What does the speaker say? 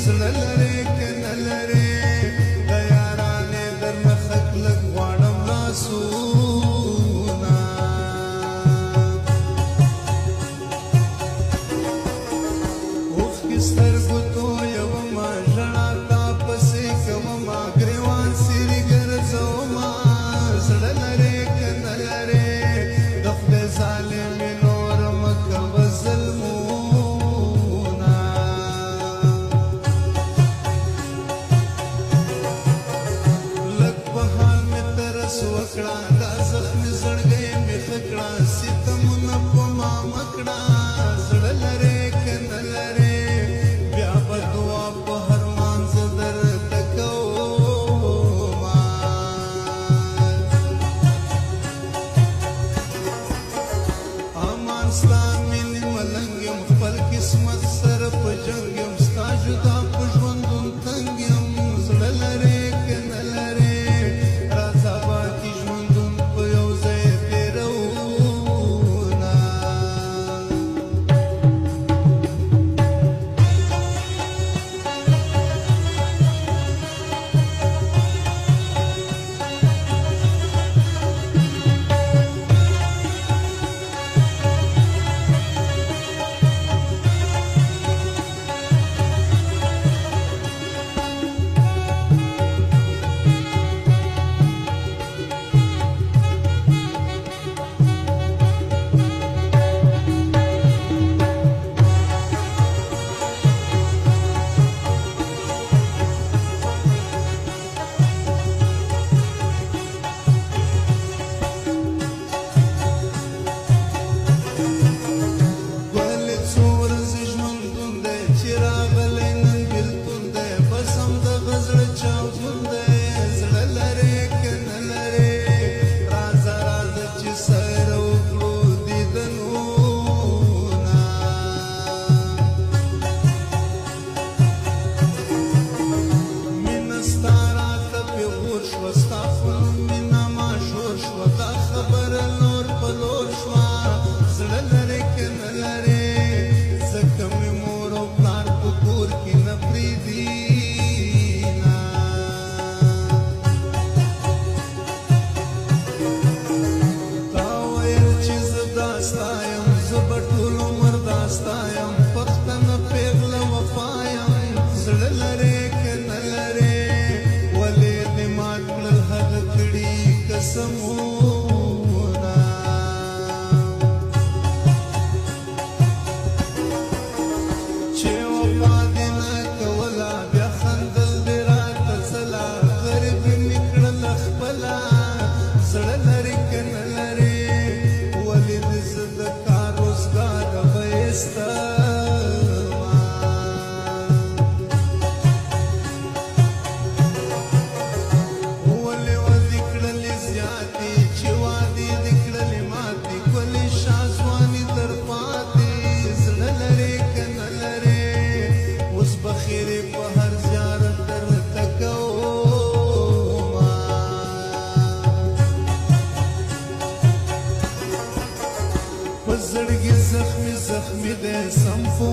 زړه لرې که نه لرې د یارانې درنه خک لږ غواړم لاسونه اوښکې سترګو تویومه ژړا تا پسې کومه ګریوان سیرې ګرځومه زړه لرې که نه لرې د خدای ظالمې نور مه کوه ظلمونه لږ په حال مې ترس وکړه دا زخمې زړګی مې ښه کړه ستمونه په ما مه کړه زړه لرې که نه لرې بیا به دعا په هر مانځه درته کومه امان ستا مینې ملنګ یم خپل قسمت سره په جنګ یم ستا جدا په ژوندون تنګ یم زړه لرې که نه لرې راځه باقي ژوندون په یو ځای تېروونه ګلې څو ورځې ژوندون دی چې راغلی نن بېلتون دی بس همدغه زړه چاودون دی زړه لرې که نه لرې راځه راځه چې سره وکړو دیدنونه مینه ستا راته پېغور شوه ستا په نوم مینه ماشور شوه دا خبره لور په لور شوه زړه لرې که نه لرې ځکه مې مور او پلار په کور کې نه پرېږدي نه تا ویل چې زه دا ستا یم زه به ټول عمر دا ستا یم پښتنه پېغله وفا یم زړه لرې که نه لرې ولې دې مات کړل هغه کړي قسمونه چې وفا دې نه کوله بیا خندل دې راته څله غریب مې کړله خپله زړه لرې که نه لرې ولې دې زه د کار روزګاره ویستمه ولې ودې کړلې زیاتې چې وادې دې کړلې ماتې ګلې شاه ځواني در پاتې زړه لرې که نه لرې اوس به خیرې په هر زیارت درته کومه په زړګي زخمي زخمي دی سم په